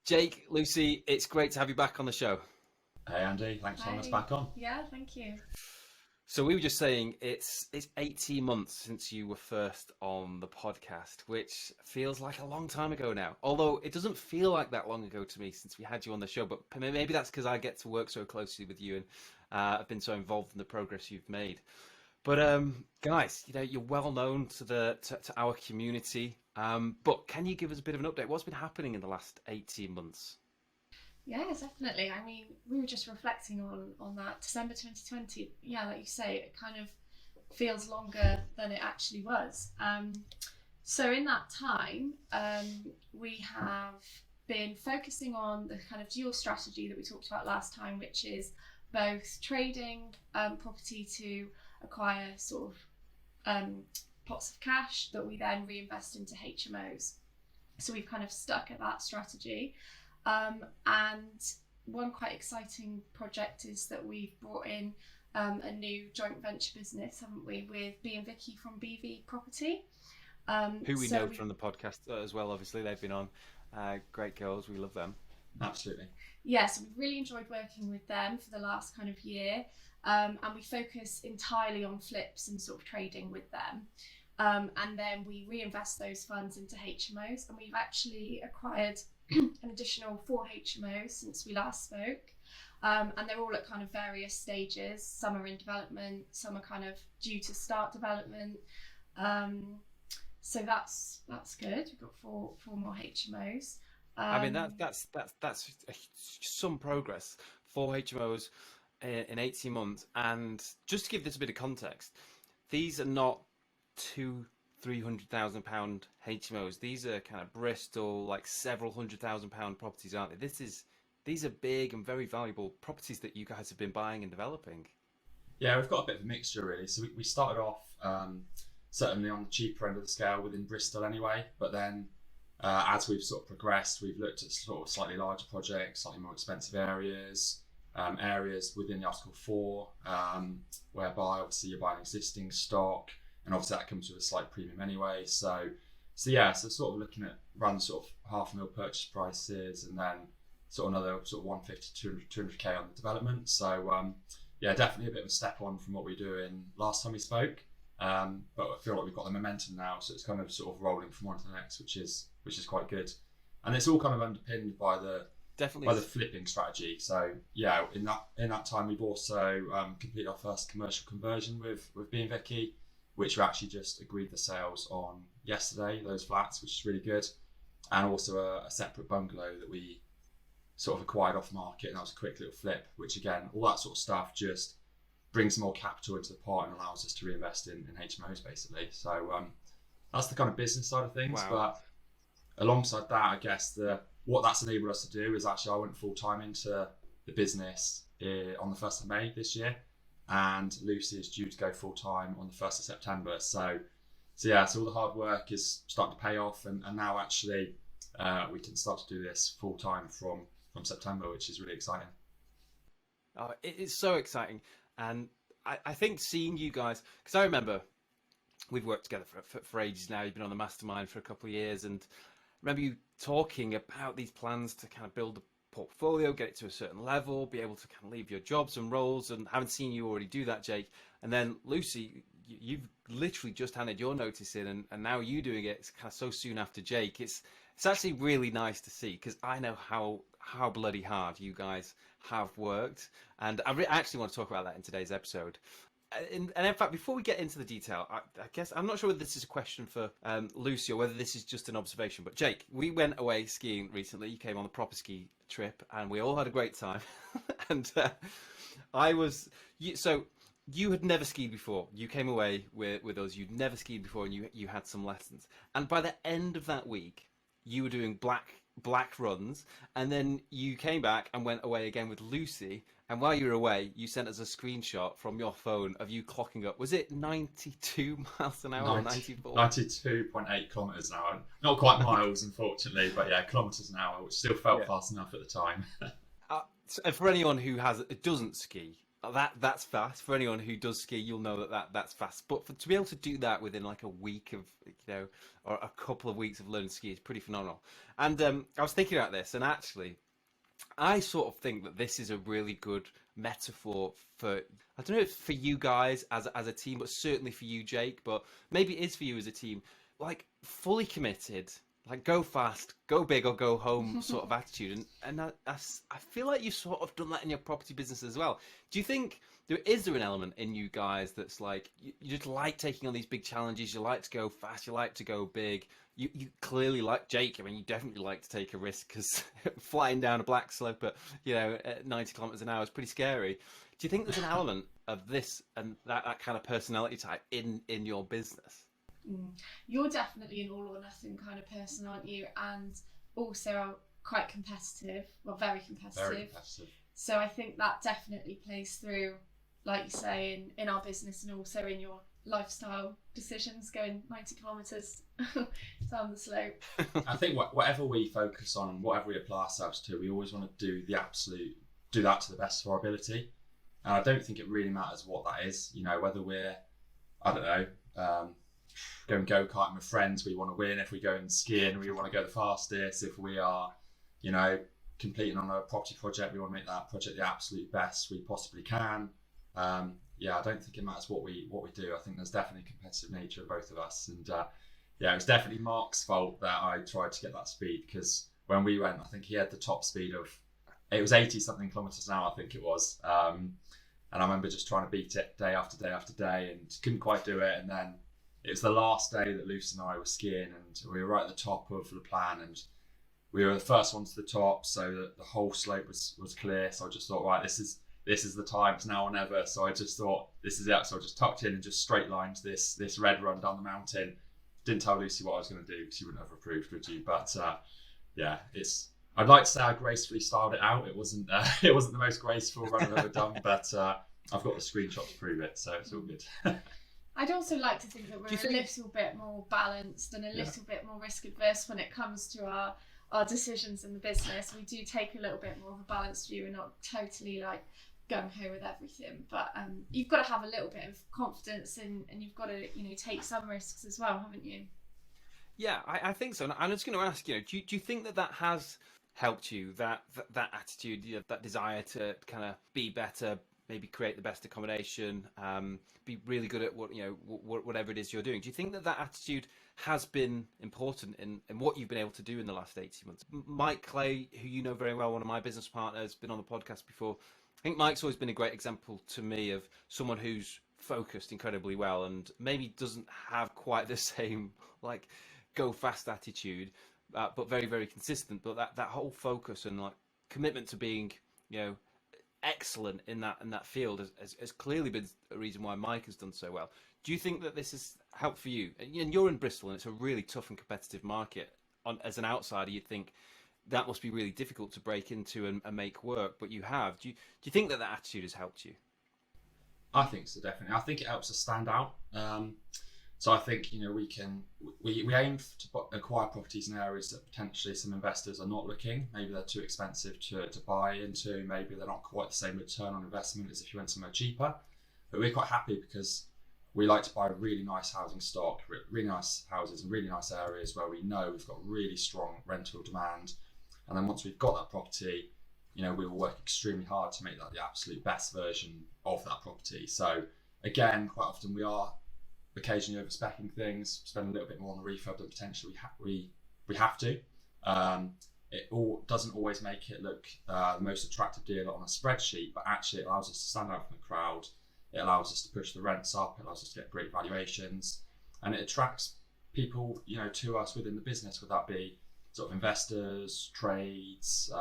Jake, Lucy, it's great to have you back on the show. Hey Andy, thanks for having us Hi. back on. Yeah, thank you. So we were just saying it's 18 months since you were first on the podcast, which feels like a long time ago now. Although it doesn't feel like that long ago to me since we had you on the show, but maybe that's because I get to work so closely with you and I've been so involved in the progress you've made. But guys, you're well known to our community. But can you give us a bit of an update? What's been happening in the last 18 months? Yeah, definitely. I mean, we were just reflecting on that December 2020. Yeah, like you say, it kind of feels longer than it actually was. So in that time, we have been focusing on the kind of dual strategy that we talked about last time, which is both trading property to acquire sort of pots of cash that we then reinvest into HMOs. So we've kind of stuck at that strategy. And one quite exciting project is that we've brought in a new joint venture business, haven't we, with B and Vicky from BV Property. Who we So know we from the podcast as well. Obviously, they've been on. Great girls, we love them. Absolutely. Yes, we've really enjoyed working with them for the last kind of year, and we focus entirely on flips and sort of trading with them. And then we reinvest those funds into HMOs, and we've actually acquired an additional 4 HMOs since we last spoke. And they're all at kind of various stages. Some are in development, some are kind of due to start development. So that's good. We've got four more HMOs. I mean that's some progress. 4 HMOs in 18 months, and just to give this a bit of context, these are not £200,000-300,000 HMOs. These are kind of Bristol, like several £100,000 properties, aren't they? These are big and very valuable properties that you guys have been buying and developing. Yeah, we've got a bit of a mixture really. So we started off certainly on the cheaper end of the scale within Bristol anyway, but then as we've sort of progressed, we've looked at sort of slightly larger projects, slightly more expensive areas, areas within the Article 4, whereby obviously you're buying existing stock, and obviously that comes with a slight premium anyway. So sort of looking at run sort of half mil purchase prices, and then sort of another sort of 150 200k on the development. So yeah, definitely a bit of a step on from what we were doing last time we spoke. But I feel like we've got the momentum now, so it's kind of sort of rolling from one to the next, which is quite good. And it's all kind of underpinned by the Definitely. flipping strategy. So yeah, in that time we've also completed our first commercial conversion with B and Vicky, which we actually just agreed the sales on yesterday, those flats, which is really good. And also a separate bungalow that we sort of acquired off market, and that was a quick little flip, which again, all that sort of stuff just brings more capital into the pot and allows us to reinvest in HMOs basically. So that's the kind of business side of things. Wow. But alongside that, I guess what that's enabled us to do is actually I went full time into the business on the 1st of May this year, and Lucy is due to go full time on the 1st of September. So all the hard work is starting to pay off, and now actually we can start to do this full time from September, which is really exciting. Oh, it is so exciting. And I think seeing you guys, because I remember we've worked together for ages now. You've been on the mastermind for a couple of years, and I remember you talking about these plans to kind of build a portfolio, get it to a certain level, be able to kind of leave your jobs and roles, and haven't seen you already do that, Jake. And then Lucy, you've literally just handed your notice in, and now you doing it kind of so soon after Jake. It's actually really nice to see, because I know how bloody hard you guys have worked, and I actually want to talk about that in today's episode. And in fact, before we get into the detail, I guess I'm not sure whether this is a question for Lucy or whether this is just an observation. But Jake, we went away skiing recently. You came on the proper ski trip, and we all had a great time. And so you had never skied before. You came away with us. You'd never skied before, and you had some lessons. And by the end of that week, you were doing black runs, and then you came back and went away again with Lucy. And while you were away, you sent us a screenshot from your phone of you clocking up. Was it 92 miles an hour or 94? 92.8 kilometres an hour. Not quite miles, unfortunately, but yeah, kilometres an hour, which still felt fast enough at the time. And for anyone who doesn't ski, That's fast. For anyone who does ski, you'll know that's fast. But to be able to do that within like a week of, or a couple of weeks of learning to ski is pretty phenomenal. And I was thinking about this, and actually, I sort of think that this is a really good metaphor for, I don't know if for you guys as a team, but certainly for you, Jake, but maybe it is for you as a team, like fully committed, like go fast, go big or go home sort of attitude. And I feel like you've sort of done that in your property business as well. Do you think is there an element in you guys that's like, you just like taking on these big challenges, you like to go fast, you like to go big, you clearly like Jake. I mean, you definitely like to take a risk, because flying down a black slope at 90 kilometers an hour is pretty scary. Do you think there's an element of this and that kind of personality type in your business? You're definitely an all or nothing kind of person, aren't you? And also quite competitive, well, very competitive. Very competitive. So I think that definitely plays through, like you say, in our business, and also in your lifestyle decisions, going 90 kilometres down the slope. I think whatever we focus on, whatever we apply ourselves to, we always want to do that to the best of our ability. And I don't think it really matters what that is. Whether we're, I don't know, going go-karting with friends, we want to win. If we go and skiing, we want to go the fastest. If we are, completing on a property project, we want to make that project the absolute best we possibly can. I don't think it matters what we do. I think there's definitely a competitive nature of both of us. And it was definitely Mark's fault that I tried to get that speed, because when we went, I think he had the top speed of, it was 80 something kilometers an hour, I think it was. And I remember just trying to beat it day after day after day, and couldn't quite do it. And then it was the last day that Luce and I were skiing, and we were right at the top of Le Plan, and we were the first ones to the top, so that the whole slope was clear. So I just thought, right, this is the time, it's now or never. So I just thought, this is it. So I just tucked in and just straight lined this red run down the mountain. Didn't tell Lucy what I was going to do, because she wouldn't have approved, would you? But I'd like to say I gracefully styled it out. It wasn't the most graceful run I've ever done, but I've got the screenshot to prove it, so it's all good. I'd also like to think that we're a little bit more balanced and a little bit more risk adverse when it comes to our decisions in the business. We do take a little bit more of a balanced view and not totally like gung-ho with everything. But you've got to have a little bit of confidence, and you've got to take some risks as well, haven't you? Yeah, I think so. And I'm just going to ask, do you think that has helped you, that attitude, that desire to kind of be better, maybe create the best accommodation, be really good at whatever it is you're doing? Do you think that attitude has been important in what you've been able to do in the last 18 months? Mike Clay, who you know very well, one of my business partners, been on the podcast before. I think Mike's always been a great example to me of someone who's focused incredibly well and maybe doesn't have quite the same like go fast attitude, but very, very consistent. But that whole focus and like commitment to being, excellent in that field has clearly been a reason why Mike has done so well. Do you think that this has helped for you? And you're in Bristol, and it's a really tough and competitive market. As an outsider, you'd think that must be really difficult to break into and make work, but you have. Do you think that attitude has helped you? I think so, definitely. I think it helps us stand out. So I think we aim to acquire properties in areas that potentially some investors are not looking. Maybe they're too expensive to buy into. Maybe they're not quite the same return on investment as if you went somewhere cheaper. But we're quite happy because we like to buy really nice housing stock, really nice houses in really nice areas where we know we've got really strong rental demand. And then once we've got that property, we will work extremely hard to make that the absolute best version of that property. So again, quite often we are occasionally overspeccing things, spend a little bit more on the refurb than potentially we have to. It all doesn't always make it look the most attractive deal on a spreadsheet, but actually it allows us to stand out from the crowd. It allows us to push the rents up. It allows us to get great valuations, and it attracts people, to us within the business, whether that be sort of investors, trades,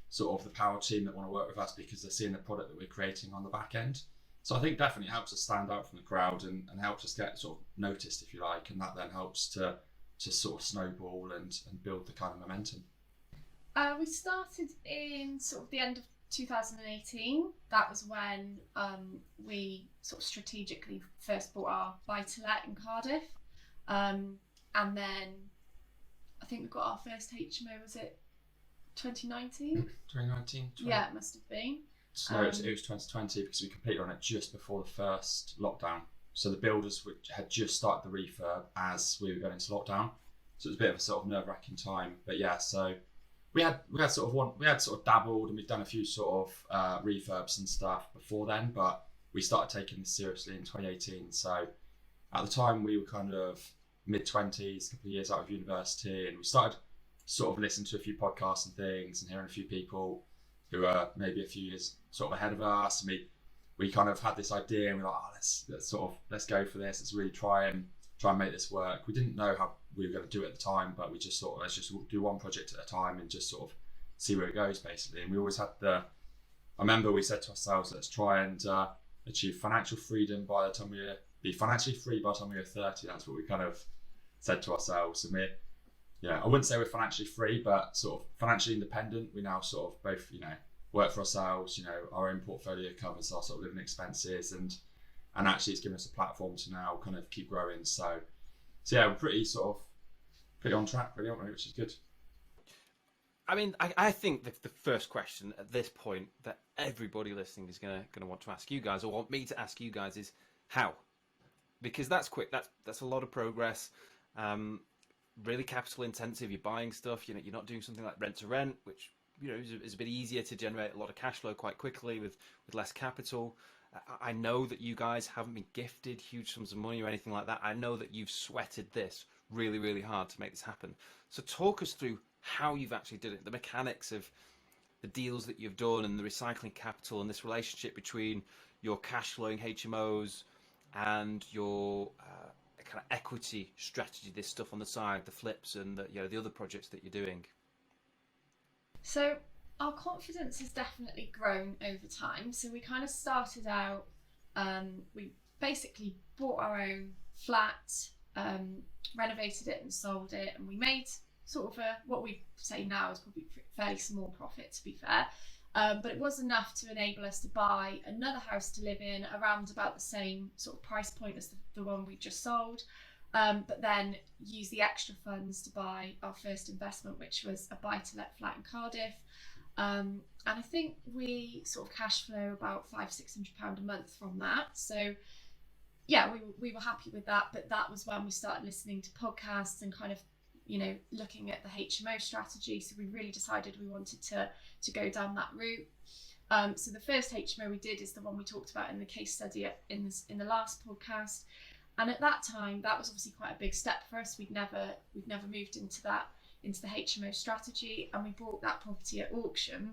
sort of the power team that want to work with us because they're seeing the product that we're creating on the back end. So I think definitely helps us stand out from the crowd and helps us get sort of noticed, if you like, and that then helps to sort of snowball and build the kind of momentum. We started in sort of the end of 2018. That was when we sort of strategically first bought our buy-to-let in Cardiff. And then I think we got our first HMO, was it 2019? 2019. Yeah, it must have been. No, it was 2020 because we completed on it just before the first lockdown. So the builders had just started the refurb as we were going into lockdown. So it was a bit of a sort of nerve-wracking time. But yeah, so we had sort of dabbled, and we'd done a few sort of refurbs and stuff before then, but we started taking this seriously in 2018. So at the time we were kind of mid-20s, a couple of years out of university, and we started sort of listening to a few podcasts and things and hearing a few people who are maybe a few years sort of ahead of us, and we kind of had this idea, and we're like, oh, let's go for this. Let's really try and make this work. We didn't know how we were going to do it at the time, but we just thought, let's just do one project at a time and just sort of see where it goes, basically. And we always had I remember we said to ourselves, let's try and achieve financial freedom by the time be financially free by the time we were 30. That's what we kind of said to ourselves. And I wouldn't say we're financially free, but sort of financially independent. We now sort of both, work for ourselves. Our own portfolio covers our sort of living expenses, and actually it's given us a platform to now kind of keep growing. So yeah, we're pretty on track, really, aren't we? Which is good. I mean, I think the first question at this point that everybody listening is gonna want to ask you guys, or want me to ask you guys, is how? Because that's quick. That's a lot of progress. Really capital intensive. You're buying stuff. You're not doing something like rent to rent, which is a bit easier to generate a lot of cash flow quite quickly with less capital. I know that you guys haven't been gifted huge sums of money or anything like that. I know that you've sweated this really, really hard to make this happen. So talk us through how you've actually did it, the mechanics of the deals that you've done and the recycling capital and this relationship between your cash flowing HMOs and your kind of equity strategy, this stuff on the side, the flips and the other projects that you're doing. So our confidence has definitely grown over time. So we kind of started out, we basically bought our own flat, renovated it and sold it, and we made sort of what we say now is probably a fairly small profit, to be fair. But it was enough to enable us to buy another house to live in around about the same sort of price point as the one we just sold. But then use the extra funds to buy our first investment, which was a buy-to-let flat in Cardiff. And I think we sort of cash flow about £500-600 a month from that. So yeah, we were happy with that. But that was when we started listening to podcasts and kind of, looking at the HMO strategy. So we really decided we wanted to go down that route. So the first HMO we did is the one we talked about in the case study in the last podcast. And at that time, that was obviously quite a big step for us. We'd never moved into the HMO strategy, and we bought that property at auction.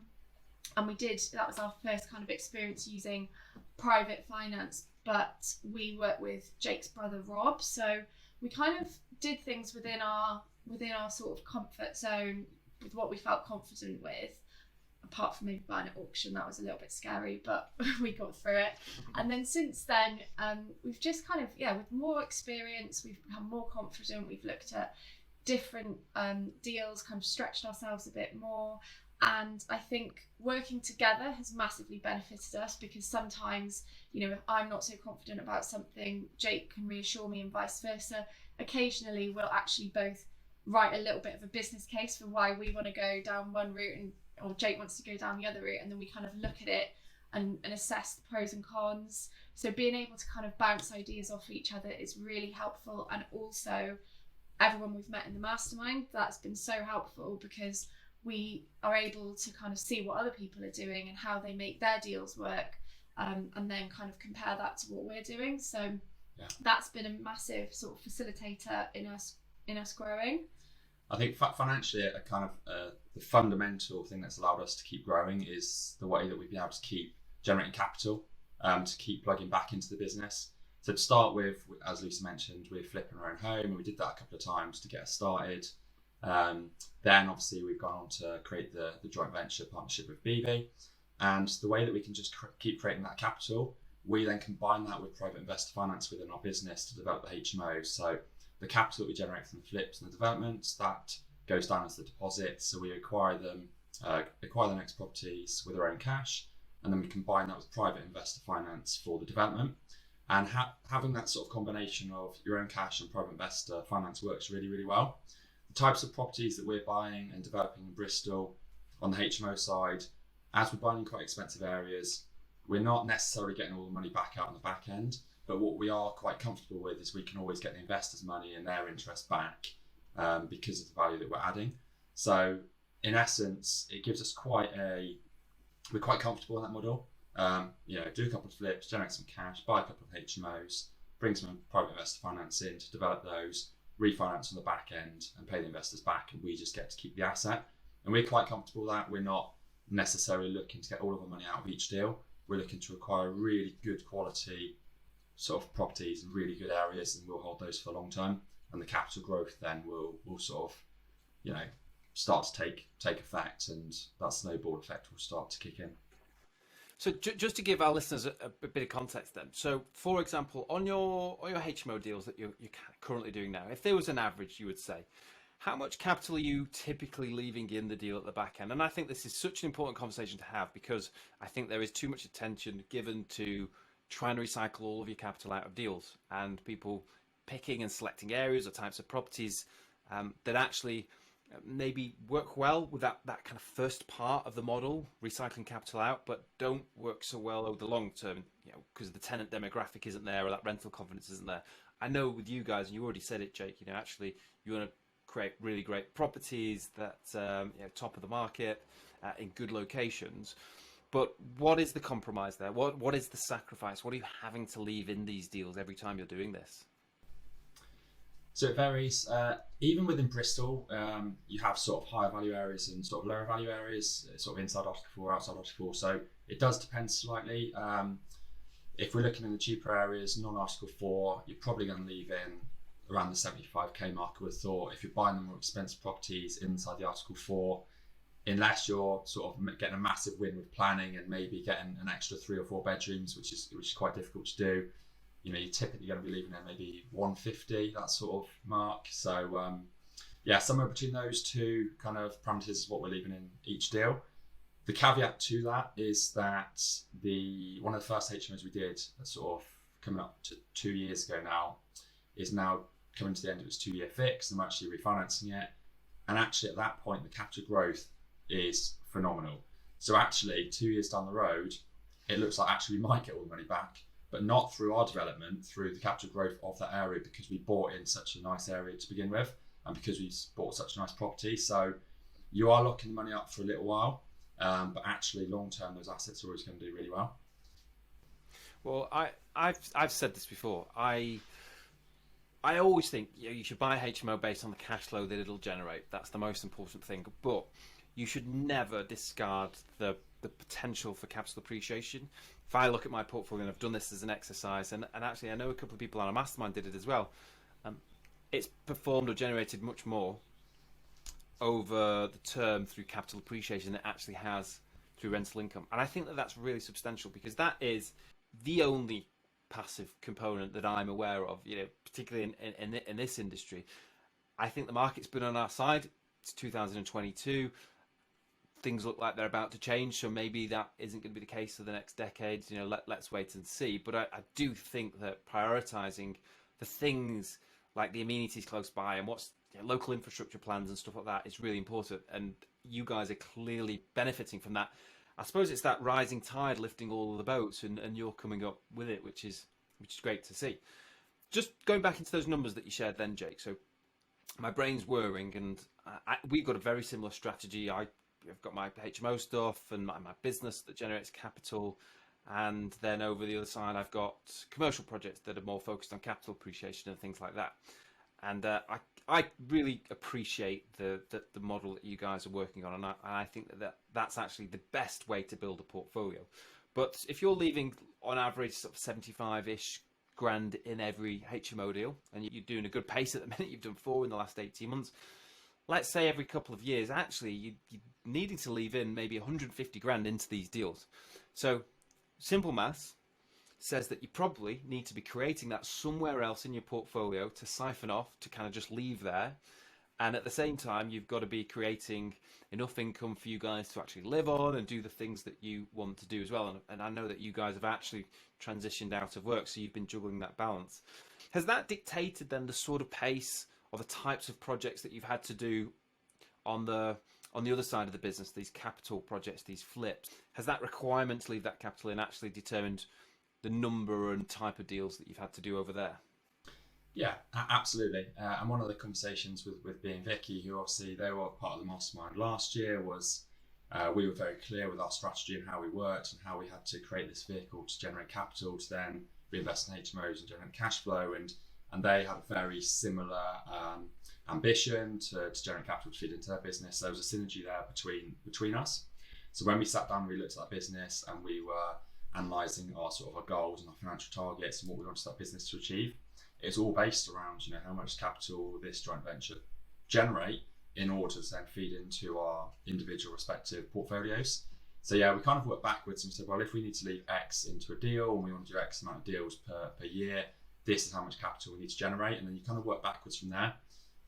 And that was our first kind of experience using private finance, but we worked with Jake's brother Rob. So we kind of did things within our sort of comfort zone with what we felt confident with, apart from maybe buying at auction. That was a little bit scary, but we got through it. And then since then, we've just kind of, with more experience, we've become more confident. We've looked at different deals, kind of stretched ourselves a bit more. And I think working together has massively benefited us, because sometimes, if I'm not so confident about something, Jake can reassure me and vice versa. Occasionally, we'll actually both write a little bit of a business case for why we want to go down one route or Jake wants to go down the other route, and then we kind of look at it and assess the pros and cons. So being able to kind of bounce ideas off each other is really helpful. And also everyone we've met in the mastermind, that's been so helpful, because we are able to kind of see what other people are doing and how they make their deals work, and then kind of compare that to what we're doing. So that's been a massive sort of facilitator in us growing. I think financially, a kind of the fundamental thing that's allowed us to keep growing is the way that we've been able to keep generating capital, to keep plugging back into the business. So to start with, as Lisa mentioned, we're flipping our own home, and we did that a couple of times to get us started. Then obviously we've gone on to create the joint venture partnership with BB, and the way that we can just keep creating that capital, we then combine that with private investor finance within our business to develop the HMO. So the capital that we generate from the flips and the developments, that goes down as the deposit. So we acquire the next properties with our own cash, and then we combine that with private investor finance for the development. And having that sort of combination of your own cash and private investor finance works really, really well. The types of properties that we're buying and developing in Bristol on the HMO side as we're buying quite expensive areas, we're not necessarily getting all the money back out on the back end. But what we are quite comfortable with is we can always get the investors' money and their interest back because of the value that we're adding. So in essence, it gives us we're quite comfortable in that model. Do a couple of flips, generate some cash, buy a couple of HMOs, bring some private investor finance in to develop those, refinance on the back end and pay the investors back, and we just get to keep the asset. And we're quite comfortable with that. We're not necessarily looking to get all of our money out of each deal. We're looking to acquire really good quality sort of properties in really good areas, and we'll hold those for the long term. And the capital growth then will sort of, start to take effect, and that snowball effect will start to kick in. So just to give our listeners a bit of context then. So for example, on your HMO deals that you're currently doing now, if there was an average, you would say, how much capital are you typically leaving in the deal at the back end? And I think this is such an important conversation to have, because I think there is too much attention given to trying to recycle all of your capital out of deals, and people picking and selecting areas or types of properties that actually maybe work well with that kind of first part of the model, recycling capital out, but don't work so well over the long term, because the tenant demographic isn't there or that rental confidence isn't there. I know with you guys, and you already said it, Jake, actually you want to create really great properties that top of the market in good locations. But what is the compromise there? What is the sacrifice? What are you having to leave in these deals every time you're doing this? So it varies. Even within Bristol, you have sort of higher value areas and sort of lower value areas, sort of inside Article 4, outside Article 4. So it does depend slightly. If we're looking in the cheaper areas, non-Article 4, you're probably going to leave in around the 75k mark, I would have thought. If you're buying the more expensive properties inside the Article 4, unless you're sort of getting a massive win with planning and maybe getting an extra 3 or 4 bedrooms, which is quite difficult to do, you're typically going to be leaving in maybe 150, that sort of mark. So somewhere between those two kind of parameters is what we're leaving in each deal. The caveat to that is that one of the first HMOs we did, sort of coming up to 2 years ago now, is now coming to the end of its 2-year fix, and we're actually refinancing it. And actually at that point, the capital growth is phenomenal. So actually 2 years down the road, it looks like actually we might get all the money back, but not through our development, through the capital growth of that area, because we bought in such a nice area to begin with, and because we bought such a nice property. So you are locking the money up for a little while, but actually long term, those assets are always going to do really well. Well, I've said this before. I always think you should buy a HMO based on the cash flow that it'll generate. That's the most important thing. But you should never discard the potential for capital appreciation. If I look at my portfolio, and I've done this as an exercise, and actually I know a couple of people on our mastermind did it as well, it's performed or generated much more over the term through capital appreciation than it actually has through rental income. And I think that that's really substantial, because that is the only passive component that I'm aware of, particularly in this industry. I think the market's been on our side. It's 2022. Things look like they're about to change, so maybe that isn't going to be the case for the next decade. Let's wait and see. But I do think that prioritizing the things like the amenities close by and what's local infrastructure plans and stuff like that is really important. And you guys are clearly benefiting from that. I suppose it's that rising tide lifting all of the boats, and you're coming up with it, which is great to see. Just going back into those numbers that you shared then, Jake. So my brain's whirring, and we've got a very similar strategy. I've got my HMO stuff and my business that generates capital, and then over the other side I've got commercial projects that are more focused on capital appreciation and things like that. And I really appreciate the model that you guys are working on, and I think that's actually the best way to build a portfolio. But if you're leaving on average sort of 75-ish grand in every HMO deal, and you're doing a good pace at the minute, you've done 4 in the last 18 months, let's say every couple of years, actually you're needing to leave in maybe 150 grand into these deals. So simple maths says that you probably need to be creating that somewhere else in your portfolio to siphon off, to kind of just leave there. And at the same time, you've got to be creating enough income for you guys to actually live on and do the things that you want to do as well. And I know that you guys have actually transitioned out of work, so you've been juggling that balance. Has that dictated then the sort of pace or the types of projects that you've had to do on the on the other side of the business, these capital projects, these flips, has that requirement to leave that capital in actually determined the number and type of deals that you've had to do over there? Yeah, absolutely. And one of the conversations with being Vicky, who obviously they were part of the mastermind last year, was we were very clear with our strategy and how we worked and how we had to create this vehicle to generate capital to then reinvest in HMOs and generate cash flow. And they had a very similar ambition to generate capital to feed into their business. There was a synergy there between us. So when we sat down, we looked at that business and we were analysing our goals and our financial targets and what we wanted that business to achieve. It's all based around, how much capital will this joint venture generate in order to then feed into our individual respective portfolios. So yeah, we kind of worked backwards and said, well, if we need to leave X into a deal and we want to do X amount of deals per year, this is how much capital we need to generate. And then you kind of work backwards from there.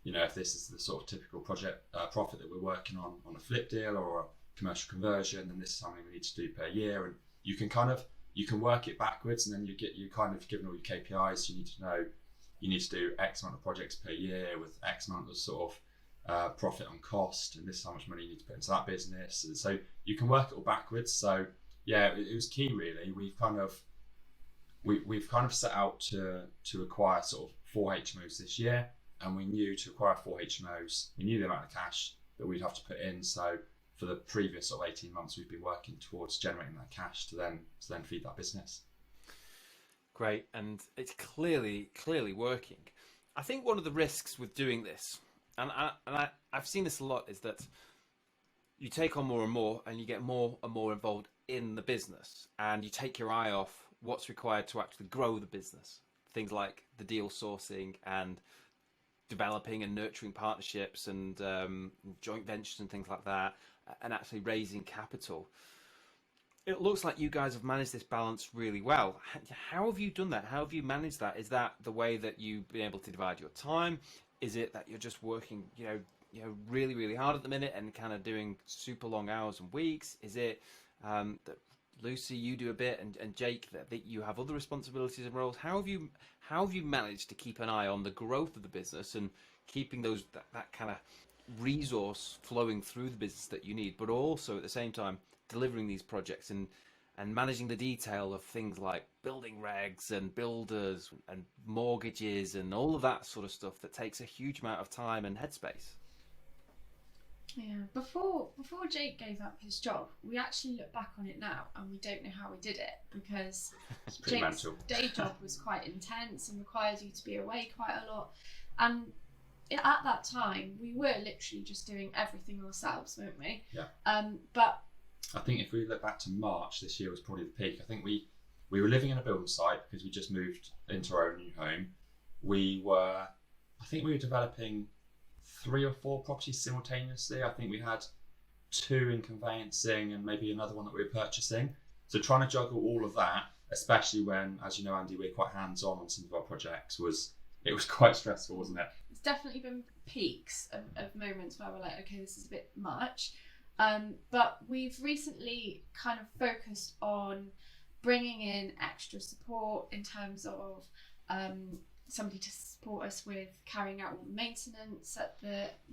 If this is the sort of typical project profit that we're working on a flip deal or a commercial conversion, then this is how many we need to do per year. And you can work it backwards, and then you kind of given all your KPIs, you need to know you need to do X amount of projects per year with X amount of profit on cost, and this is how much money you need to put into that business. And so you can work it all backwards. So yeah, it was key really. We've kind of set out to acquire 4 HMOs this year, and we knew to acquire 4 HMOs, we knew the amount of cash that we'd have to put in. So for the previous 18 months, we've been working towards generating that cash to then feed that business. Great, and it's clearly working. I think one of the risks with doing this, and I've seen this a lot, is that you take on more and more, and you get more and more involved in the business, and you take your eye off what's required to actually grow the business. Things like the deal sourcing and developing and nurturing partnerships and joint ventures and things like that, and actually raising capital. It looks like you guys have managed this balance really well. How have you done that? How have you managed that? Is that the way that you've been able to divide your time? Is it that you're just working, really, really hard at the minute and kind of doing super long hours and weeks? Is it that Lucy, you do a bit, and Jake, that you have other responsibilities and roles? How have you managed to keep an eye on the growth of the business and keeping that kind of resource flowing through the business that you need, but also at the same time delivering these projects and managing the detail of things like building regs and builders and mortgages and all of that sort of stuff that takes a huge amount of time and headspace? Yeah, before Jake gave up his job, we actually look back on it now and we don't know how we did it, because Jake's mental. Day job was quite intense and required you to be away quite a lot. And at that time, we were literally just doing everything ourselves, weren't we? Yeah. But I think if we look back to March this year was probably the peak. I think we were living in a building site because we just moved into our own new home. We were developing 3 or 4 properties simultaneously. I think we had 2 in conveyancing and maybe another one that we were purchasing. So trying to juggle all of that, especially when, as you know, Andy, we're quite hands-on on some of our projects, was quite stressful, wasn't it? It's definitely been peaks of moments where we're like, okay, this is a bit much. But we've recently kind of focused on bringing in extra support in terms of somebody to support us with carrying out all the maintenance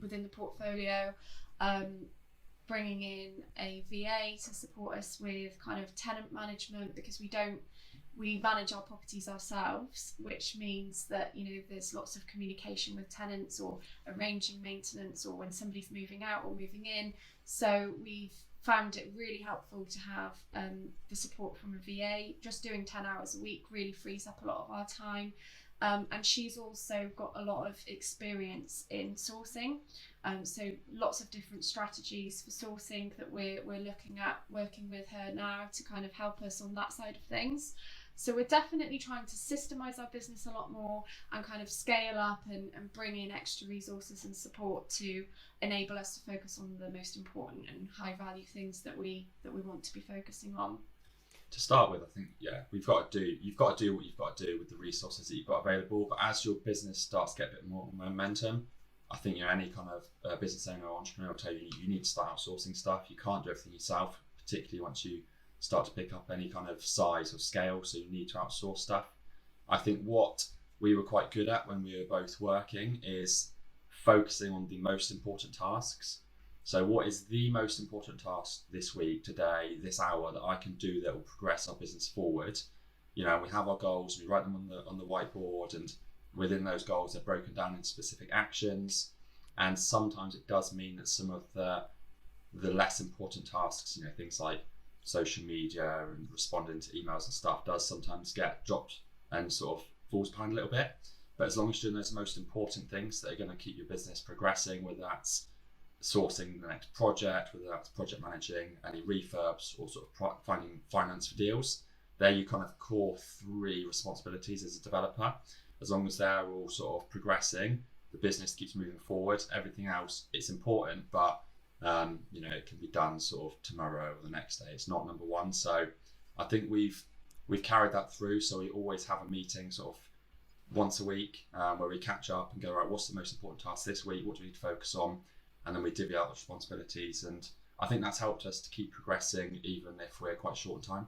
within the portfolio, bringing in a VA to support us with kind of tenant management, because we manage our properties ourselves, which means that there's lots of communication with tenants or arranging maintenance or when somebody's moving out or moving in. So we've found it really helpful to have the support from a VA. Just doing 10 hours a week really frees up a lot of our time. And she's also got a lot of experience in sourcing, so lots of different strategies for sourcing that we're looking at working with her now to kind of help us on that side of things. So we're definitely trying to systemize our business a lot more and kind of scale up and bring in extra resources and support to enable us to focus on the most important and high value things that we want to be focusing on. To start with, I think, you've got to do what you've got to do with the resources that you've got available. But as your business starts to get a bit more momentum, I think any kind of business owner or entrepreneur will tell you, you need to start outsourcing stuff. You can't do everything yourself, particularly once you start to pick up any kind of size or scale. So you need to outsource stuff. I think what we were quite good at when we were both working is focusing on the most important tasks. So what is the most important task this week, today, this hour that I can do that will progress our business forward? You know, we have our goals, we write them on the whiteboard, and within those goals they're broken down into specific actions. And sometimes it does mean that some of the less important tasks, you know, things like social media and responding to emails and stuff, does sometimes get dropped and sort of falls behind a little bit. But as long as you're doing those most important things that are going to keep your business progressing, whether that's sourcing the next project, whether that's project managing any refurbs, or sort of finding finance for deals, they're your kind of core 3 responsibilities as a developer. As long as they're all sort of progressing, the business keeps moving forward. Everything else, it's important, but you know, it can be done sort of tomorrow or the next day. It's not number one. So I think we've carried that through. So we always have a meeting sort of once a week where we catch up and go, right, what's the most important task this week? What do we need to focus on? And then we divvy out the responsibilities. And I think that's helped us to keep progressing, even if we're quite short in time.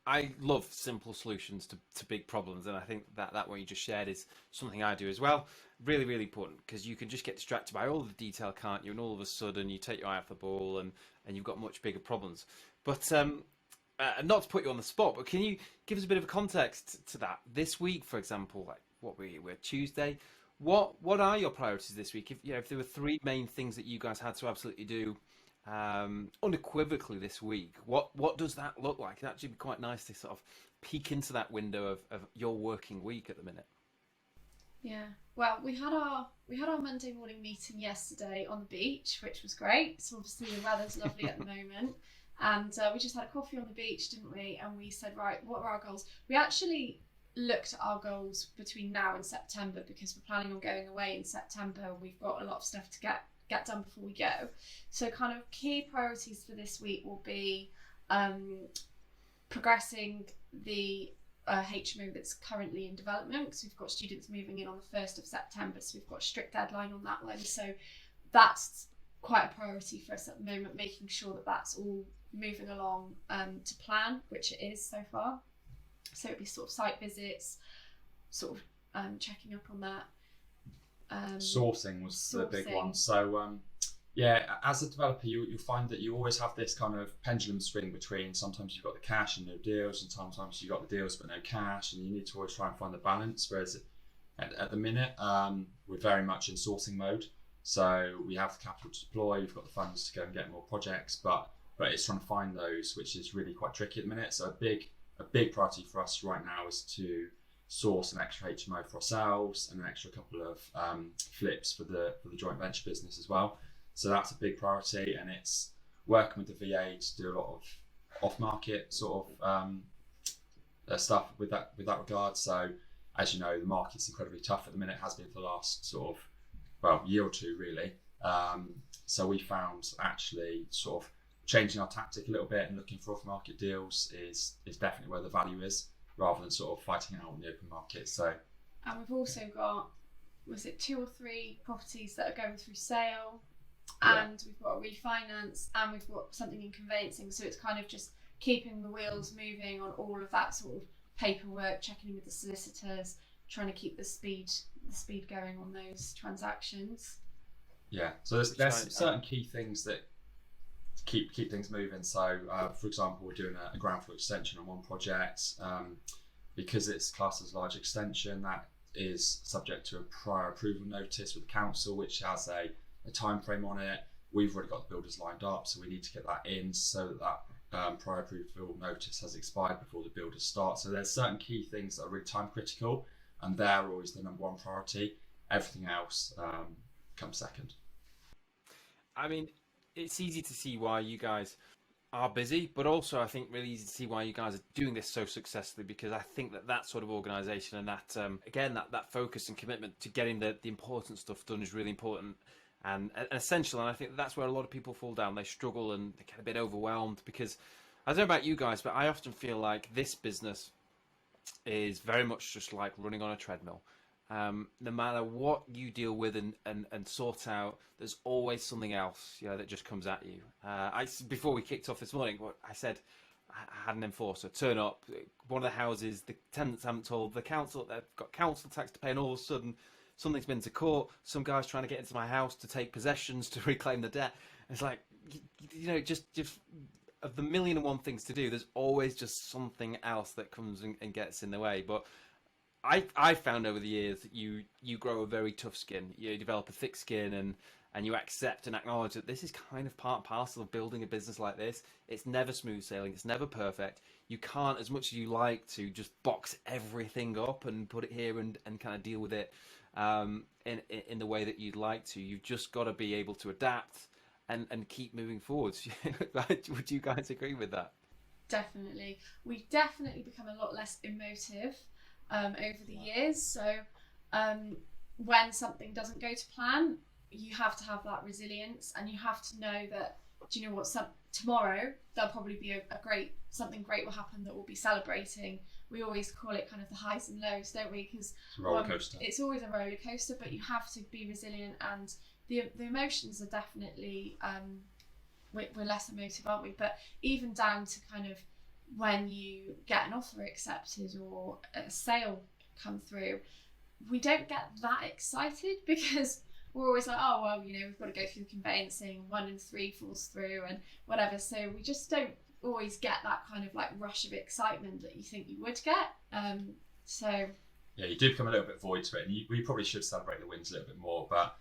I love simple solutions to big problems, and I think that what you just shared is something I do as well. Really, really important, because you can just get distracted by all the detail, can't you? And all of a sudden you take your eye off the ball and you've got much bigger problems. But not to put you on the spot, but can you give us a bit of a context to that? This week, for example, like we're Tuesday. What are your priorities this week? If there were 3 main things that you guys had to absolutely do unequivocally this week, what does that look like? It'd actually be quite nice to sort of peek into that window of your working week at the minute. Yeah, well, we had our Monday morning meeting yesterday on the beach, which was great. So obviously the weather's lovely at the moment, and we just had a coffee on the beach, didn't we? And we said, right, what are our goals? We actually looked at our goals between now and September, because we're planning on going away in September. We've got a lot of stuff to get done before we go. So kind of key priorities for this week will be progressing the HMO that's currently in development, because we've got students moving in on the 1st of September, so we've got a strict deadline on that one. So that's quite a priority for us at the moment, making sure that that's all moving along to plan, which it is so far. So it'd be sort of site visits, sort of checking up on that. Sourcing was the big one. So yeah, as a developer, you'll find that you always have this kind of pendulum swing between, sometimes you've got the cash and no deals, and sometimes you've got the deals but no cash, and you need to always try and find the balance. Whereas at the minute, we're very much in sourcing mode. So we have the capital to deploy, we've got the funds to go and get more projects, but it's trying to find those, which is really quite tricky at the minute. So a big priority for us right now is to source an extra HMO for ourselves and an extra couple of flips for the joint venture business as well. So that's a big priority, and it's working with the VA to do a lot of off-market sort of stuff with that regard. So as you know, the market's incredibly tough at the minute, has been for the last sort of year or two really. So we found actually sort of changing our tactic a little bit and looking for off-market deals is definitely where the value is, rather than sort of fighting out in the open market. So, and we've also got, was it 2 or 3 properties that are going through sale, and we've got a refinance, and we've got something in conveyancing. So it's kind of just keeping the wheels moving on all of that sort of paperwork, checking in with the solicitors, trying to keep the speed going on those transactions. Yeah, so there's certain key things that keep things moving. So for example, we're doing a ground floor extension on one project. Because it's classed as a large extension, that is subject to a prior approval notice with the council, which has a time frame on it. We've already got the builders lined up, so we need to get that in so that prior approval notice has expired before the builders start. So there's certain key things that are really time critical, and they're always the number one priority. Everything else comes second. I mean, it's easy to see why you guys are busy, but also I think really easy to see why you guys are doing this so successfully, because I think that sort of organisation and that again that focus and commitment to getting the important stuff done is really important and essential. And I think that's where a lot of people fall down. They struggle and they get a bit overwhelmed, because I don't know about you guys, but I often feel like this business is very much just like running on a treadmill. No matter what you deal with and sort out, there's always something else, that just comes at you. Before we kicked off this morning, I said I had an enforcer turn up. One of the houses, the tenants haven't told the council, they've got council tax to pay, and all of a sudden something's been to court, some guy's trying to get into my house to take possessions to reclaim the debt. It's like, just of the million and one things to do, there's always just something else that comes and gets in the way. But I found over the years that you grow a very tough skin. You develop a thick skin, and you accept and acknowledge that this is kind of part and parcel of building a business like this. It's never smooth sailing. It's never perfect. You can't, as much as you like to, just box everything up and put it here and kind of deal with it in the way that you'd like to. You've just got to be able to adapt and keep moving forwards. Would you guys agree with that? Definitely. We've definitely become a lot less emotive over the years. So when something doesn't go to plan, you have to have that resilience, and you have to know that, do you know what, tomorrow there'll probably be something great will happen that we'll be celebrating. We always call it kind of the highs and lows, don't we? Because It's a roller coaster. It's always a roller coaster, but you have to be resilient, and the emotions are definitely we're less emotive, aren't we? But even down to kind of when you get an offer accepted or a sale come through, we don't get that excited, because we're always like, oh well, we've got to go through the conveyancing, 1 in 3 falls through and whatever. So we just don't always get that kind of like rush of excitement that you think you would get. So yeah, you do become a little bit void to it, and we probably should celebrate the wins a little bit more. But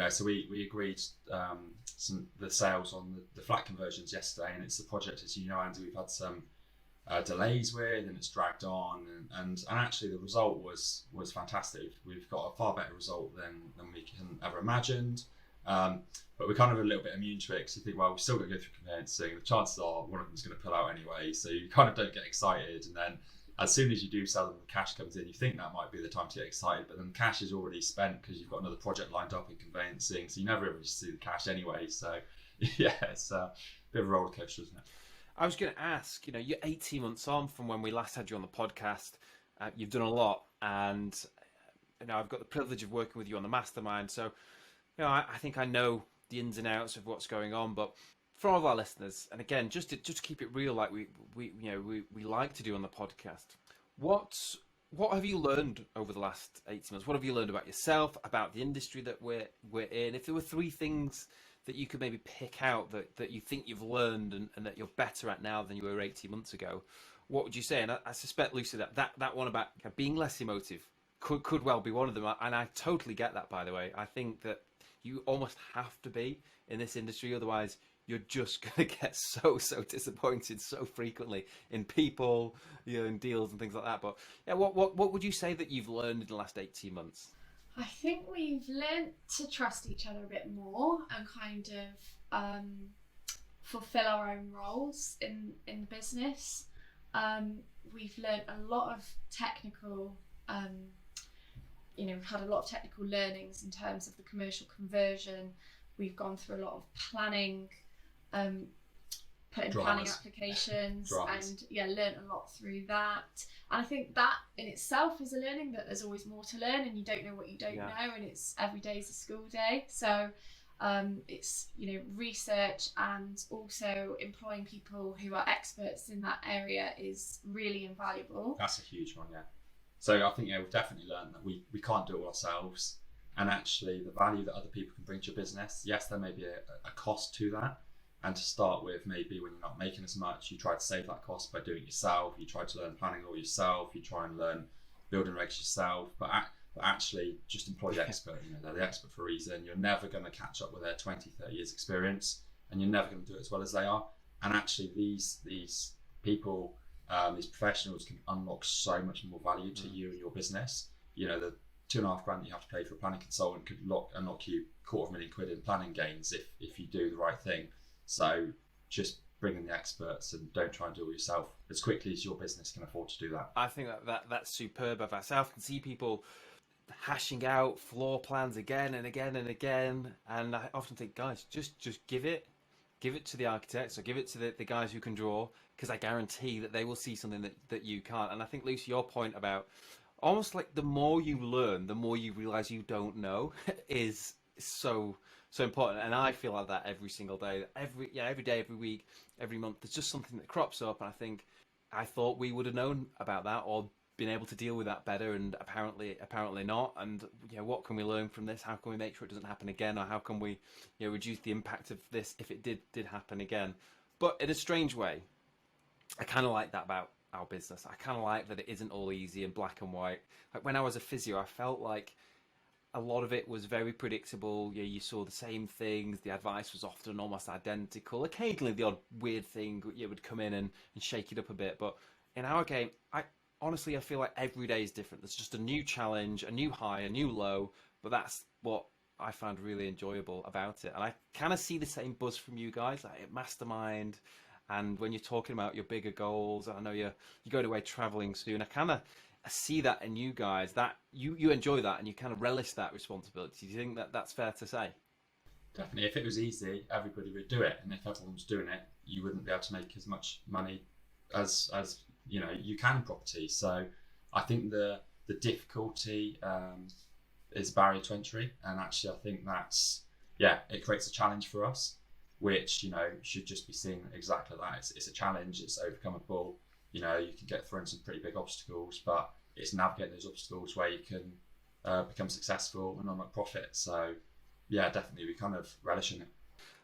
so we agreed the sales on the flat conversions yesterday, and it's the project, as you know, Andy, we've had some delays with, and it's dragged on, and actually the result was fantastic. We've got a far better result than we can ever imagined, but we're kind of a little bit immune to it, because you think, well, we're still going to go through conveyancing, the chances are one of them's going to pull out anyway, so you kind of don't get excited. And then as soon as you do sell them, the cash comes in, you think that might be the time to get excited, but then the cash is already spent because you've got another project lined up in conveyancing, so you never ever see the cash anyway. So yeah, it's a bit of a roller coaster, isn't it? I was going to ask, you're 18 months on from when we last had you on the podcast. You've done a lot, and I've got the privilege of working with you on the mastermind. So, I think I know the ins and outs of what's going on. But for all of our listeners, and again, just to keep it real, like we like to do on the podcast, what have you learned over the last 18 months? What have you learned about yourself, about the industry that we're in? If there were 3 things that you could maybe pick out that you think you've learned and that you're better at now than you were 18 months ago, what would you say? And I suspect, Lucy, that one about being less emotive could well be one of them. And I totally get that, by the way. I think that you almost have to be in this industry, otherwise you're just going to get so disappointed so frequently in people, in deals and things like that. But yeah, what would you say that you've learned in the last 18 months? I think we've learnt to trust each other a bit more and kind of fulfill our own roles in the business. We've learnt a lot of technical, we've had a lot of technical learnings in terms of the commercial conversion. We've gone through a lot of planning, put in planning applications, and learnt a lot through that. And I think that in itself is a learning, that there's always more to learn, and you don't know what you don't know, and it's every day is a school day. So it's research, and also employing people who are experts in that area is really invaluable. That's a huge one, yeah. So I think we've definitely learned that we can't do it all ourselves, and actually the value that other people can bring to your business, yes, there may be a cost to that. And to start with, maybe when you're not making as much, you try to save that cost by doing it yourself. You try to learn planning law yourself. You try and learn building regs yourself. But actually, just employ the expert. They're the expert for a reason. You're never going to catch up with their 20, 30 years experience, and you're never going to do it as well as they are. And actually, these people, these professionals can unlock so much more value to you and your business. The £2,500 that you have to pay for a planning consultant could unlock you £250,000 in planning gains if you do the right thing. So just bring in the experts and don't try and do it yourself as quickly as your business can afford to do that. I think that's superb. I myself can see people hashing out floor plans again and again and again, and I often think, guys, just give it to the architects or give it to the guys who can draw, because I guarantee that they will see something that you can't. And I think, Lucy, your point about almost like the more you learn, the more you realize you don't know is so important. And I feel like that every single day, every day, every week, every month. There's just something that crops up, and I think I thought we would have known about that or been able to deal with that better, and apparently not. And what can we learn from this? How can we make sure it doesn't happen again, or how can we reduce the impact of this if it did happen again? But in a strange way, I kind of like that about our business. I kind of like that it isn't all easy and black and white. Like when I was a physio, I felt like a lot of it was very predictable. You saw the same things. The advice was often almost identical. Occasionally, the odd weird thing would come in and shake it up a bit. But in our game, I feel like every day is different. There's just a new challenge, a new high, a new low. But that's what I found really enjoyable about it. And I kind of see the same buzz from you guys, like at Mastermind. And when you're talking about your bigger goals, I know you're going away traveling soon. I see that in you guys, that you enjoy that and you kind of relish that responsibility. Do you think that that's fair to say? Definitely. If it was easy, everybody would do it. And if everyone was doing it, you wouldn't be able to make as much money as you can in property. So I think the difficulty is barrier to entry. And actually, I think it creates a challenge for us, which, should just be seen exactly that. It's a challenge, it's overcomable. You can get thrown some pretty big obstacles, but it's navigating those obstacles where you can become successful and unlock profit. So, yeah, definitely, we kind of relish in it.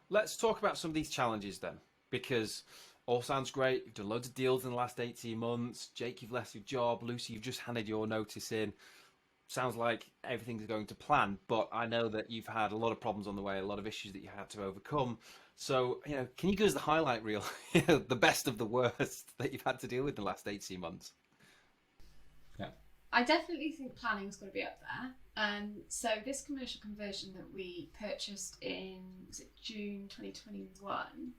Let's talk about some of these challenges then, because all sounds great. You've done loads of deals in the last 18 months. Jake, you've left your job. Lucy, you've just handed your notice in. Sounds like everything's going to plan, but I know that you've had a lot of problems on the way, a lot of issues that you had to overcome. So, can you give us the highlight reel, the best of the worst that you've had to deal with in the last 18 months? Yeah. I definitely think planning's got to be up there. So this commercial conversion that we purchased in June 2021,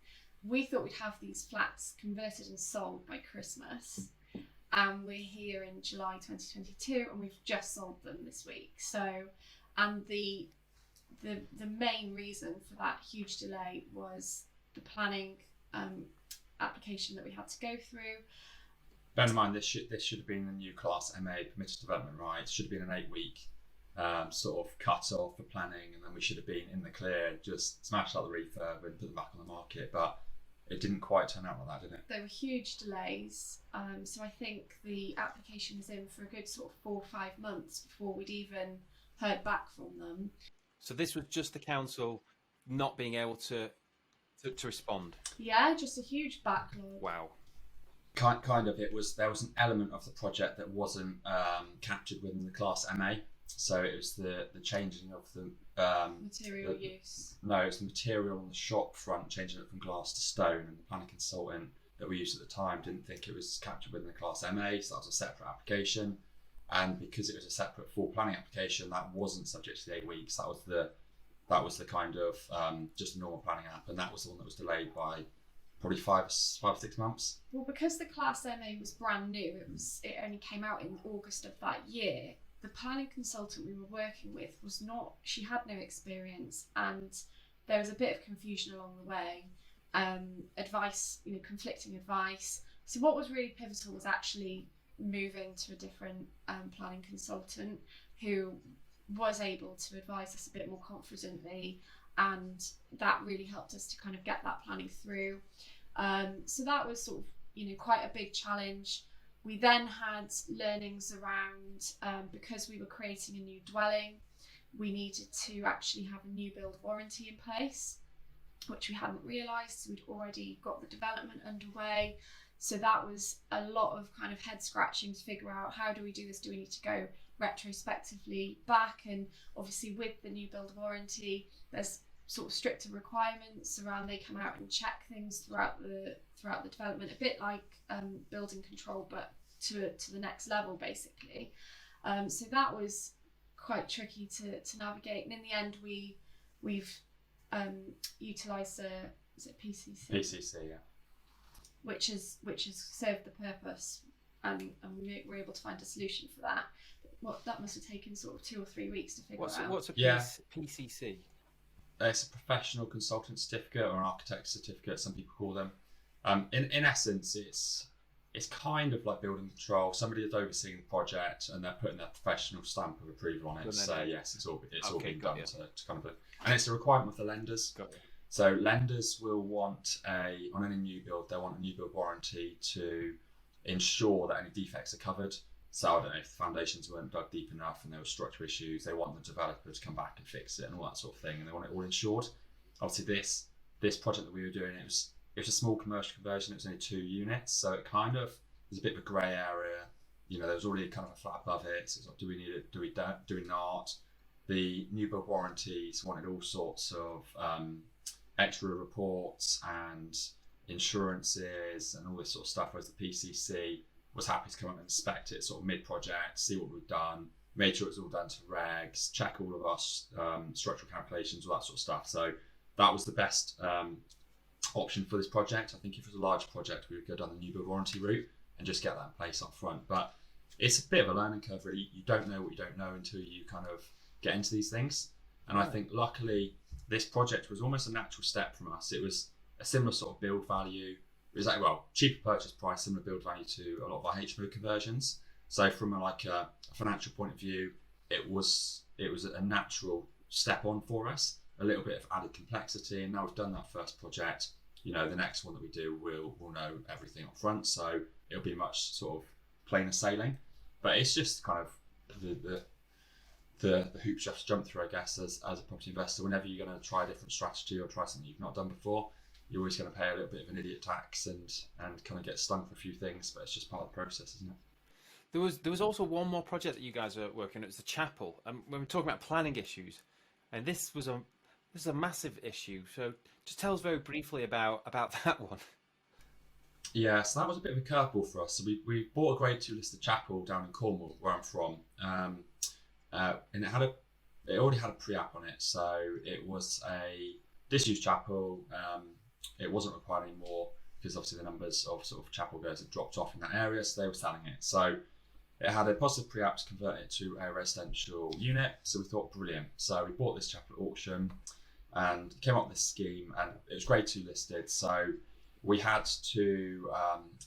we thought we'd have these flats converted and sold by Christmas. And we're here in July 2022 and we've just sold them this week. So, and the main reason for that huge delay was the planning application that we had to go through. Bear in mind, this should have been the new Class MA permitted development, right? It should have been an 8-week sort of cut off for planning, and then we should have been in the clear, just smashed out the refurb and put them back on the market. But it didn't quite turn out like that, did it? There were huge delays. So I think the application was in for a good sort of 4 or 5 months before we'd even heard back from them. So this was just the council not being able to respond. Yeah, just a huge backlog. Wow. Kind of. There was an element of the project that wasn't captured within the Class MA. So it was the changing of the Material use. No, it's the material on the shop front, changing it from glass to stone, and the planning consultant that we used at the time didn't think it was captured within the Class MA, so that was a separate application. And because it was a separate full planning application, that wasn't subject to the 8 weeks. That was the kind of just a normal planning app, and that was the one that was delayed by probably 5 or 6 months. Well, because the Class MA was brand new, it only came out in August of that year. The planning consultant we were working with she had no experience, and there was a bit of confusion along the way. Advice, conflicting advice. So what was really pivotal was actually moving to a different planning consultant who was able to advise us a bit more confidently, and that really helped us to kind of get that planning through. So that was sort of quite a big challenge. We then had learnings around because we were creating a new dwelling, we needed to actually have a new build warranty in place, which we hadn't realised. So we'd already got the development underway. So that was a lot of kind of head scratching to figure out, how do we do this? Do we need to go retrospectively back? And obviously with the new build warranty, there's sort of stricter requirements around, they come out and check things throughout the development, a bit like building control, but to the next level basically. So that was quite tricky to navigate, and in the end we've utilised is it PCC? PCC, yeah. Which has served the purpose, and we were able to find a solution for that. That must have taken sort of 2 or 3 weeks to figure out. What's a PCC? It's a professional consultant certificate, or an architect certificate, some people call them. In essence, it's kind of like building control. Somebody is overseeing the project and they're putting their professional stamp of approval on it to say yes, it's all been done to kind of, and it's a requirement with the lenders. Got it. So lenders will want on any new build, they want a new build warranty to ensure that any defects are covered. So I don't know if the foundations weren't dug deep enough and there were structural issues. They want the developer to come back and fix it and all that sort of thing, and they want it all insured. Obviously, this project that we were doing, it was a small commercial conversion. It was only 2 units, so it kind of was a bit of a grey area. You know, there was already kind of a flat above it. So it's like, do we need it? Do we not? The new build warranties wanted all sorts of extra reports and insurances and all this sort of stuff, whereas the PCC was happy to come up and inspect it sort of mid-project, see what we've done, made sure it's all done to regs, check all of our structural calculations, all that sort of stuff. So that was the best option for this project. I think if it was a large project, we would go down the new build warranty route and just get that in place up front. But it's a bit of a learning curve, really. You don't know what you don't know until you kind of get into these things. And I think luckily this project was almost a natural step from us. It was a similar sort of build value. It was like, well, cheaper purchase price, similar build value to a lot of our HMO conversions. So from a financial point of view, it was a natural step on for us. A little bit of added complexity, and now we've done that first project. You know, the next one that we do, we'll know everything up front, so it'll be much sort of plainer sailing. But it's just kind of the hoops you have to jump through, I guess, as a property investor. Whenever you're going to try a different strategy or try something you've not done before, you're always going to pay a little bit of an idiot tax and kind of get stung for a few things, but it's just part of the process, isn't it? There was also one more project that you guys are working on. It was the chapel. When we're talking about planning issues, and this was a massive issue. So just tell us very briefly about that one. Yeah, so that was a bit of a curveball for us. So we bought a Grade 2 listed chapel down in Cornwall, where I'm from, and it already had a pre-app on it. So it was a disused chapel. It wasn't required anymore because obviously the numbers of sort of chapel goers had dropped off in that area, so they were selling it. So it had a positive pre-app to convert it to a residential unit. So we thought, brilliant. So we bought this chapel at auction and came up with this scheme, and it was Grade 2 listed. So we had to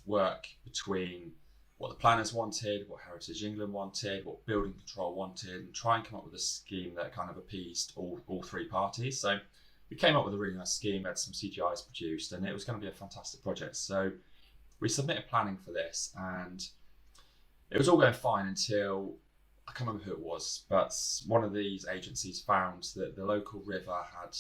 work between what the planners wanted, what Heritage England wanted, what building control wanted, and try and come up with a scheme that kind of appeased all three parties. So we came up with a really nice scheme, had some CGIs produced, and it was going to be a fantastic project. So we submitted planning for this, and it was all going fine until, I can't remember who it was, but one of these agencies found that the local river had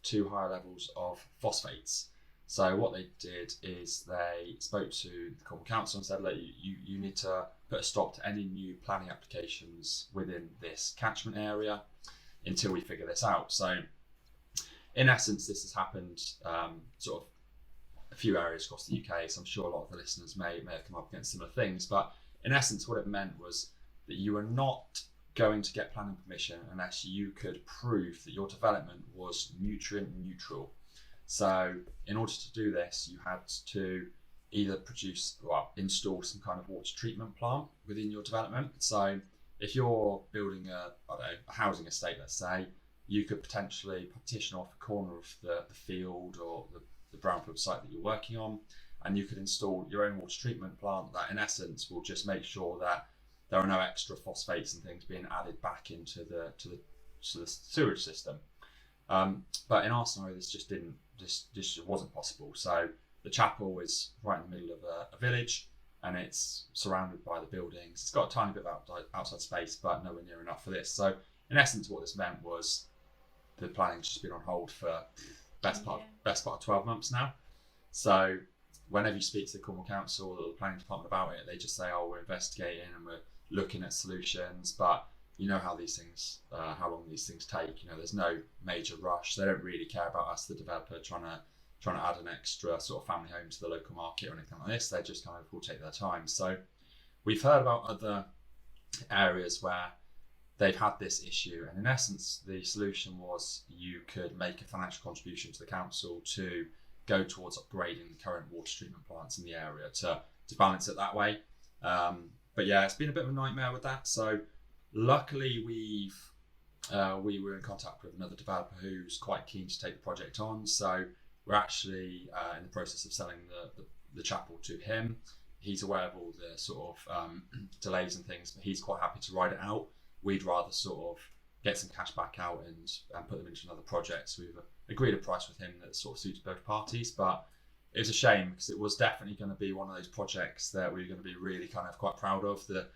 too high levels of phosphates. So what they did is they spoke to the Cornwall Council and said, look, you need to put a stop to any new planning applications within this catchment area until we figure this out. So in essence, this has happened sort of a few areas across the UK, so I'm sure a lot of the listeners may have come up against similar things. But in essence, what it meant was that you were not going to get planning permission unless you could prove that your development was nutrient neutral. So in order to do this, you had to either install some kind of water treatment plant within your development. So if you're building a housing estate, let's say, you could potentially partition off a corner of the field or the brownfield site that you're working on, and you could install your own water treatment plant that in essence will just make sure that there are no extra phosphates and things being added back into the sewage system. But in our scenario, this just wasn't possible. So the chapel is right in the middle of a village, and it's surrounded by the buildings. It's got a tiny bit of outside space, but nowhere near enough for this. So in essence, what this meant was the planning's just been on hold for best part of 12 months now. So whenever you speak to the Cornwall Council or the planning department about it, they just say, oh, we're investigating and we're looking at solutions. But you know how these things, how long these things take. You know, there's no major rush. They don't really care about us, the developer, trying to add an extra sort of family home to the local market or anything like this. They just kind of will take their time. So we've heard about other areas where they've had this issue, and in essence, the solution was you could make a financial contribution to the council to go towards upgrading the current water treatment plants in the area to balance it that way. But yeah, it's been a bit of a nightmare with that. So luckily, we were in contact with another developer who's quite keen to take the project on. So we're actually in the process of selling the chapel to him. He's aware of all the sort of delays and things, but he's quite happy to ride it out. We'd rather sort of get some cash back out and put them into another project. So we've agreed a price with him that sort of suits both parties. But it was a shame because it was definitely going to be one of those projects that we were going to be really kind of quite proud of. The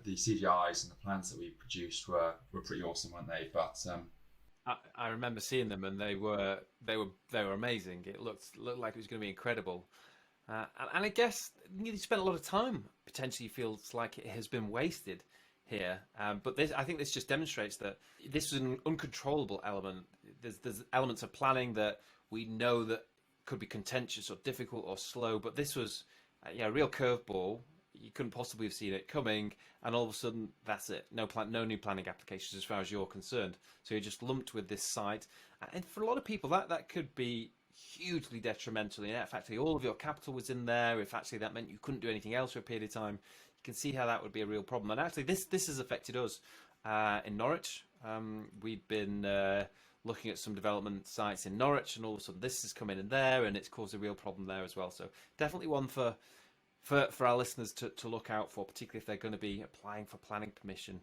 CGIs and the plans that we produced were pretty awesome, weren't they? But I remember seeing them, and they were amazing. It looked like it was going to be incredible, and I guess you spent a lot of time. Potentially feels like it has been wasted here, but I think this just demonstrates that this was an uncontrollable element. There's elements of planning that we know that could be contentious or difficult or slow, but this was a real curveball. You couldn't possibly have seen it coming, and all of a sudden, that's it. No new planning applications as far as you're concerned. So you're just lumped with this site, and for a lot of people, that could be hugely detrimental. In fact, all of your capital was in there. If actually that meant you couldn't do anything else for a period of time, you can see how that would be a real problem. And actually, this has affected us in Norwich. We've been looking at some development sites in Norwich, and all of a sudden this has come in there, and it's caused a real problem there as well. So definitely one for our listeners to look out for, particularly if they're going to be applying for planning permission.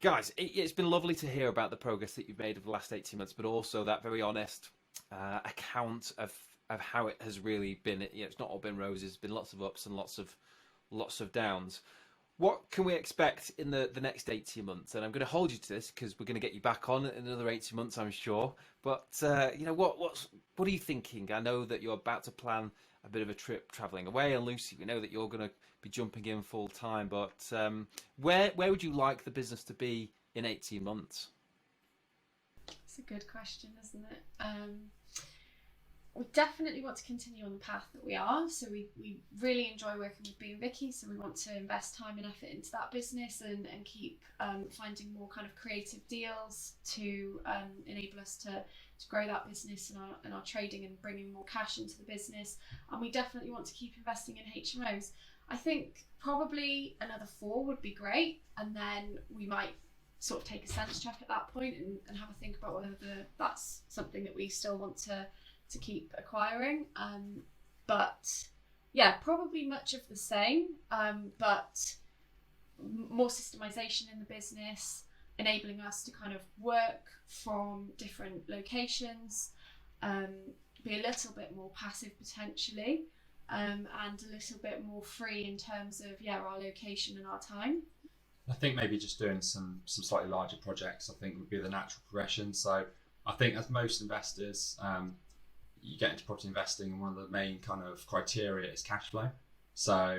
Guys, it's been lovely to hear about the progress that you've made over the last 18 months, but also that very honest account of how it has really been. It's not all been roses. There's been lots of ups and lots of downs. What can we expect in the next 18 months? And I'm going to hold you to this because we're going to get you back on in another 18 months, I'm sure. But what are you thinking? I know that you're about to plan a bit of a trip travelling away, and Lucy, we know that you're going to be jumping in full time. But where would you like the business to be in 18 months? It's a good question, isn't it? We definitely want to continue on the path that we are. So we really enjoy working with Bee and Vicky. So we want to invest time and effort into that business and keep finding more kind of creative deals to enable us to grow that business and our trading and bringing more cash into the business. And we definitely want to keep investing in HMOs. I think probably another 4 would be great. And then we might sort of take a sense check at that point and have a think about whether that's something that we still want to keep acquiring, but yeah, probably much of the same, but more systemization in the business, enabling us to kind of work from different locations, be a little bit more passive potentially, and a little bit more free in terms of our location and our time. I think maybe just doing some slightly larger projects, I think, would be the natural progression. So I think as most investors, you get into property investing, and one of the main kind of criteria is cash flow. So,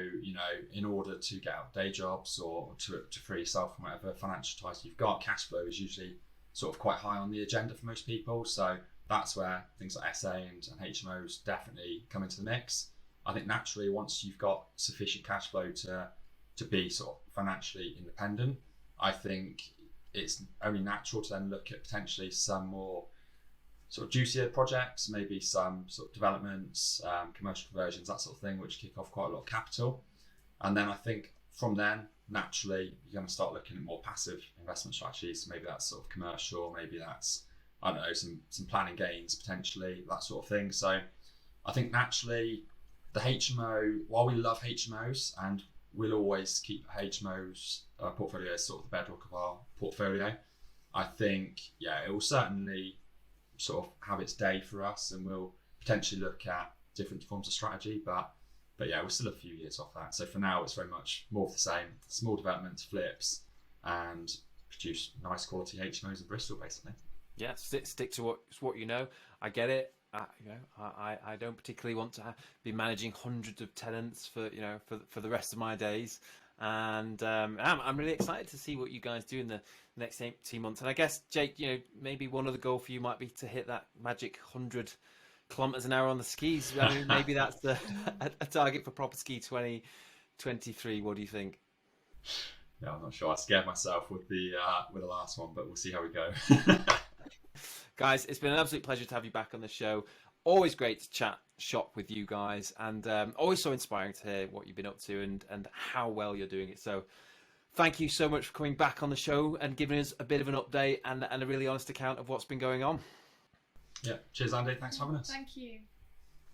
in order to get out of day jobs or to free yourself from whatever financial ties you've got, cash flow is usually sort of quite high on the agenda for most people. So that's where things like SA and HMOs definitely come into the mix. I think naturally, once you've got sufficient cash flow to be sort of financially independent, I think it's only natural to then look at potentially some more sort of juicier projects, maybe some sort of developments, commercial conversions, that sort of thing, which kick off quite a lot of capital. And then I think from then, naturally, you're going to start looking at more passive investment strategies. Maybe that's sort of commercial, maybe that's, I don't know, some planning gains potentially, that sort of thing. So I think naturally the HMO, while we love HMOs and we'll always keep HMOs portfolio as sort of the bedrock of our portfolio, I think, it will certainly sort of have its day for us, and we'll potentially look at different forms of strategy, but we're still a few years off that. So for now, it's very much more of the same: small developments, flips, and produce nice quality HMOs in Bristol, basically. Yeah, stick to what you know. I get it. I don't particularly want to be managing hundreds of tenants for the rest of my days. And I'm really excited to see what you guys do in the next 18 months. And I guess, Jake, maybe one other goal for you might be to hit that magic 100 kilometers an hour on the skis. I mean, maybe that's a target for Proper Ski 2023. What do you think? Yeah, I'm not sure. I scared myself with the last one, but we'll see how we go. Guys, it's been an absolute pleasure to have you back on the show. Always great to chat shop with you guys, and always so inspiring to hear what you've been up to and how well you're doing it. So thank you so much for coming back on the show and giving us a bit of an update and a really honest account of what's been going on. Yeah, cheers, Andy. Thanks for having us. Thank you.